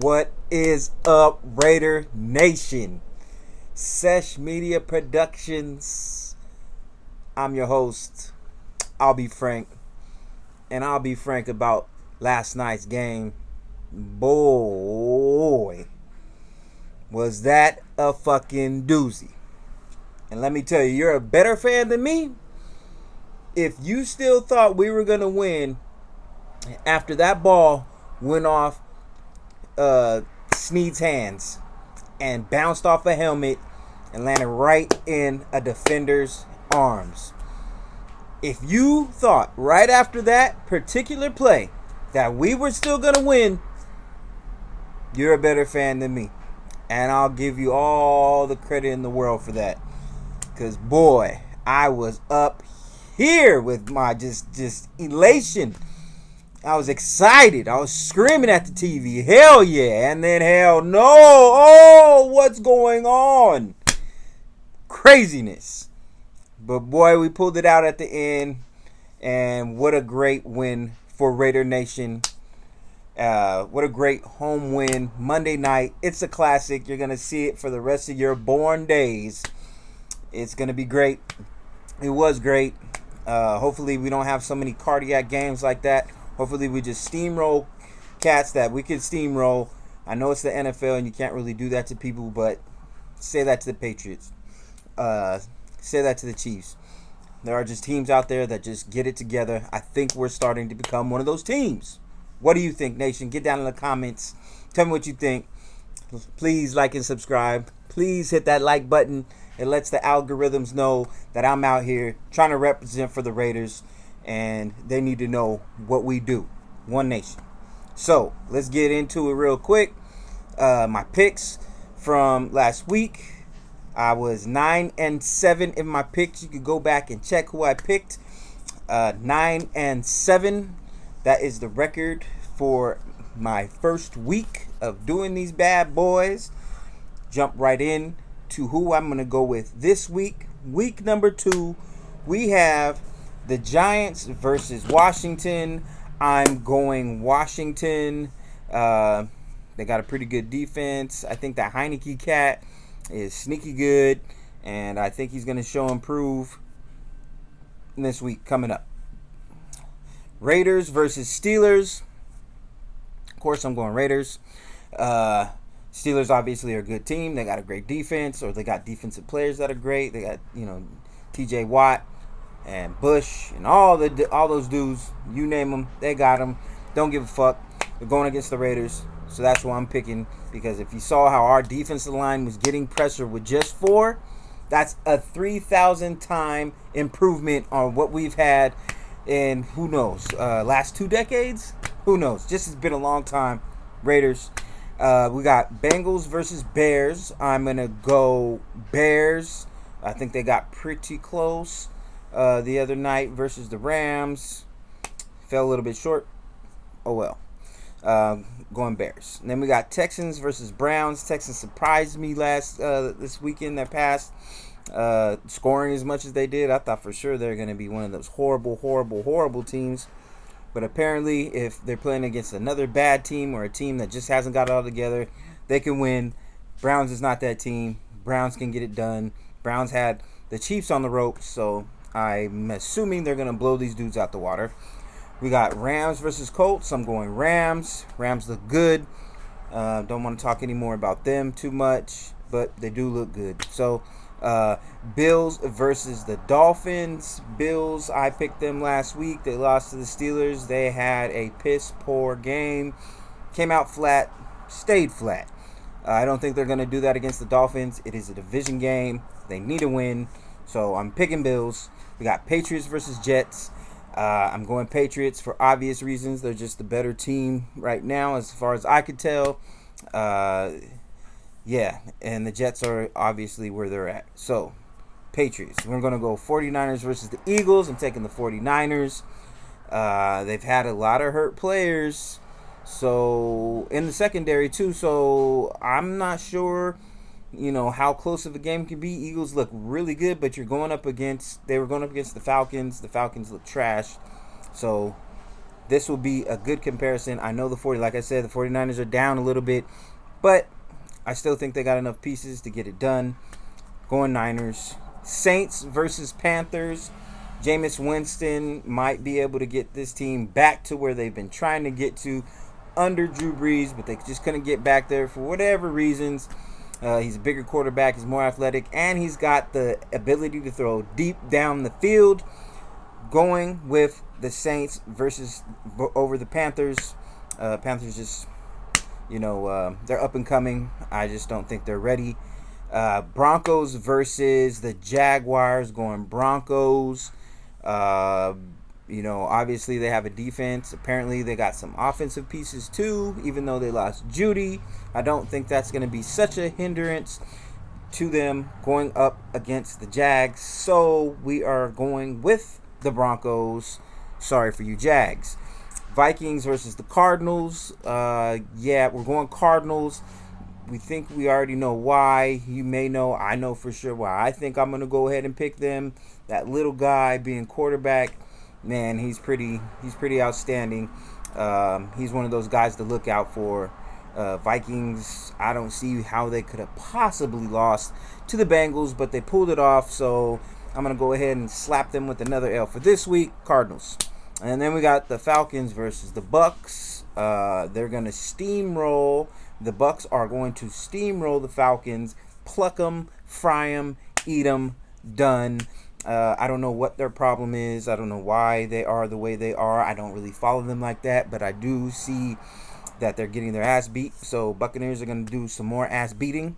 What is up, Raider Nation? Sesh Media Productions. I'm your host. I'll be frank. And I'll be frank about last night's game. Boy, was that a fucking doozy. And let me tell you, you're a better fan than me if you still thought we were going to win after that ball went off Snead's hands and bounced off a helmet and landed right in a defender's arms. If you thought right after that particular play that we were still going to win, you're a better fan than me. And I'll give you all the credit in the world for that. Because, boy, I was up here with my just elation. I was excited. I was screaming at the TV. Hell yeah. And then hell no. Oh, what's going on? Craziness. But boy, we pulled it out at the end. And what a great win for Raider Nation. What a great home win. Monday night. It's a classic. You're going to see it for the rest of your born days. It's going to be great. It was great. Hopefully we don't have so many cardiac games like that. Hopefully we just steamroll cats that we could steamroll. I know it's the NFL and you can't really do that to people, but say that to the Patriots. Say that to the Chiefs. There are just teams out there that just get it together. I think we're starting to become one of those teams. What do you think, Nation? Get down in the comments. Tell me what you think. Please like and subscribe. Please hit that like button. It lets the algorithms know that I'm out here trying to represent for the Raiders. And they need to know what we do. One nation. So, let's get into it real quick. My picks from last week. I was 9-7 in my picks. You could go back and check who I picked. 9-7. That is the record for my first week of doing these bad boys. Jump right in to who I'm going to go with this week. Week number 2, we have the Giants versus Washington. I'm going Washington. They got a pretty good defense. I think that Heineke cat is sneaky good, and I think he's going to show improve this week coming up. Raiders versus Steelers. Of course, I'm going Raiders. Steelers obviously are a good team. They got a great defense, or they got defensive players that are great. They got, TJ Watt and Bush and all those dudes, you name them, they got them. Don't give a fuck. They're going against the Raiders, so that's why I'm picking. Because if you saw how our defensive line was getting pressure with just 4, that's a 3,000 time improvement on what we've had in, who knows, last 2 decades? Who knows? Just has been a long time. Raiders. We got Bengals versus Bears. I'm going to go Bears. I think they got pretty close the other night versus the Rams. Fell a little bit short. Oh well. Going Bears. And then we got Texans versus Browns. Texans surprised me this weekend that passed. Scoring as much as they did. I thought for sure they're going to be one of those horrible teams. But apparently, if they're playing against another bad team or a team that just hasn't got it all together, they can win. Browns is not that team. Browns can get it done. Browns had the Chiefs on the ropes, so I'm assuming they're going to blow these dudes out the water. We got Rams versus Colts. I'm going Rams. Rams look good. Don't want to talk anymore about them too much, but they do look good. So, Bills versus the Dolphins. Bills, I picked them last week. They lost to the Steelers. They had a piss-poor game. Came out flat. Stayed flat. I don't think they're going to do that against the Dolphins. It is a division game. They need a win. So, I'm picking Bills. We got Patriots versus Jets. I'm going Patriots for obvious reasons. They're just the better team right now as far as I could tell. Yeah, and the Jets are obviously where they're at. So, Patriots. We're going to go 49ers versus the Eagles. I'm taking the 49ers. They've had a lot of hurt players. So, in the secondary too. So, I'm not sure, how close of a game can be. Eagles look really good, but they were going up against the Falcons. The Falcons look trash. So, this will be a good comparison. I know like I said, the 49ers are down a little bit, but I still think they got enough pieces to get it done. Going Niners. Saints versus Panthers. Jameis Winston might be able to get this team back to where they've been trying to get to under Drew Brees, but they just couldn't get back there for whatever reasons. He's a bigger quarterback. He's more athletic, and he's got the ability to throw deep down the field. Going with the Saints over the Panthers. Panthers just, they're up and coming. I just don't think they're ready. Broncos versus the Jaguars. Going Broncos. Obviously they have a defense. Apparently they got some offensive pieces too, even though they lost Judy. I don't think that's going to be such a hindrance to them going up against the Jags. So we are going with the Broncos. Sorry for you, Jags. Vikings versus the Cardinals. We're going Cardinals. We think we already know why. You may know. I know for sure why. I think I'm going to go ahead and pick them. That little guy being quarterback, man, he's pretty outstanding. He's one of those guys to look out for. Vikings, I don't see how they could have possibly lost to the Bengals, but they pulled it off. So I'm going to go ahead and slap them with another L for this week. Cardinals. And then we got the Falcons versus the Bucks. They're going to steamroll. The Bucks are going to steamroll the Falcons, pluck them, fry them, eat them, done. I don't know what their problem is. I don't know why they are the way they are. I don't really follow them like that, but I do see that they're getting their ass beat. So Buccaneers are going to do some more ass beating.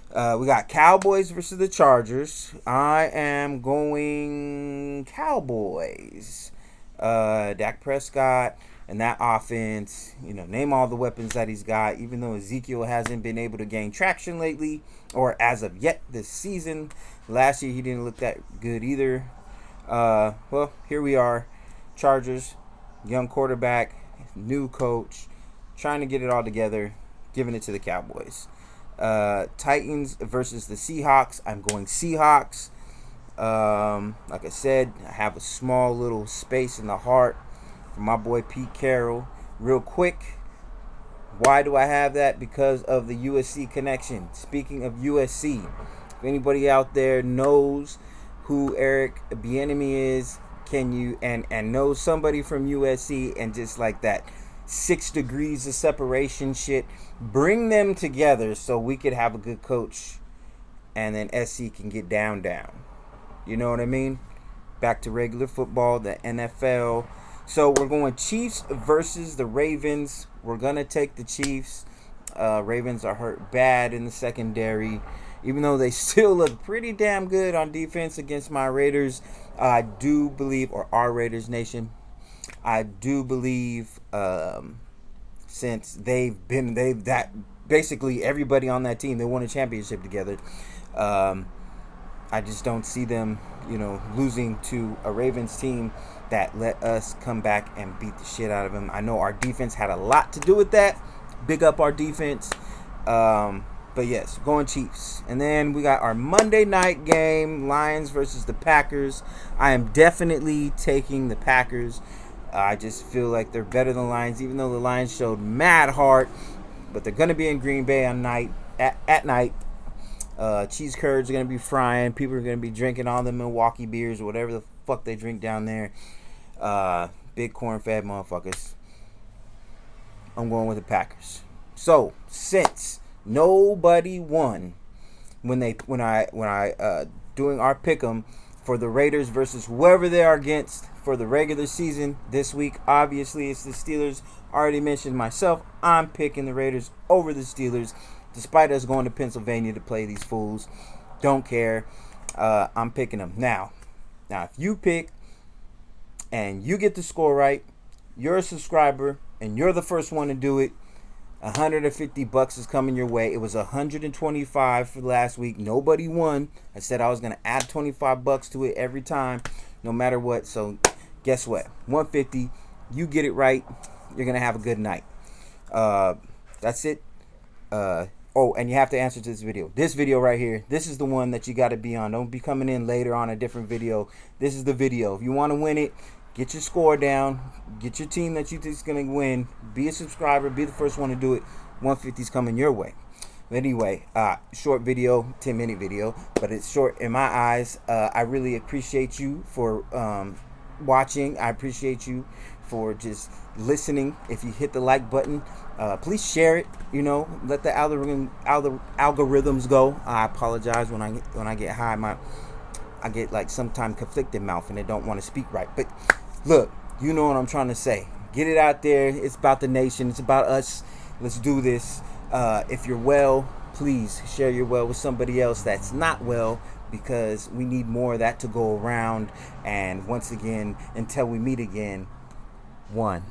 We got Cowboys versus the Chargers. I am going Cowboys. Dak Prescott and that offense, name all the weapons that he's got, even though Ezekiel hasn't been able to gain traction lately, or as of yet this season. Last year he didn't look that good either. Well, here we are. Chargers, young quarterback, new coach, trying to get it all together, giving it to the Cowboys. Titans versus the Seahawks. I'm going Seahawks. Like I said, I have a small little space in the heart for my boy Pete Carroll. Real quick, why do I have that? Because of the USC connection. Speaking of USC, if anybody out there knows who Eric Bieniemy is, can you and knows somebody from USC, and just like that 6 degrees of separation shit, bring them together so we could have a good coach, and then SC can get down. You know what I mean? Back to regular football, the NFL. So we're going Chiefs versus the Ravens. We're going to take the Chiefs. Ravens are hurt bad in the secondary. Even though they still look pretty damn good on defense against my Raiders, I do believe, or our Raiders Nation, I do believe, since that basically everybody on that team, they won a championship together. I just don't see them, losing to a Ravens team that let us come back and beat the shit out of them. I know our defense had a lot to do with that. Big up our defense. But yes, going Chiefs. And then we got our Monday night game, Lions versus the Packers. I am definitely taking the Packers. I just feel like they're better than the Lions, even though the Lions showed mad heart. But they're going to be in Green Bay at night. Cheese curds are going to be frying. People are going to be drinking all the Milwaukee beers or whatever the fuck they drink down there. Big corn-fed motherfuckers. I'm going with the Packers. So, since nobody won when I doing our pick'em for the Raiders versus whoever they are against for the regular season this week, obviously it's the Steelers. Already mentioned myself, I'm picking the Raiders over the Steelers, despite us going to Pennsylvania to play these fools. Don't care. I'm picking them. Now, if you pick and you get the score right, you're a subscriber and you're the first one to do it, $150 is coming your way. It was $125 for last week. Nobody won. I said I was going to add $25 to it every time, no matter what. So guess what? $150. You get it right, you're going to have a good night. That's it. And you have to answer to this video. This video right here, this is the one that you got to be on. Don't be coming in later on a different video. This is the video. If you want to win it, Get your score down. Get your team that you think is going to win. Be a subscriber. Be the first one to do it. 150 is coming your way. But anyway, short video, 10-minute video, but it's short in my eyes. I really appreciate you for watching. I appreciate you for just listening. If you hit the like button, please share it. You know, let the algorithms go. I apologize when I get high. I get like sometimes conflicted mouth and they don't want to speak right. But look, you know what I'm trying to say. Get it out there. It's about the nation. It's about us. Let's do this. If you're well, please share your well with somebody else that's not well, because we need more of that to go around. And once again, until we meet again, one.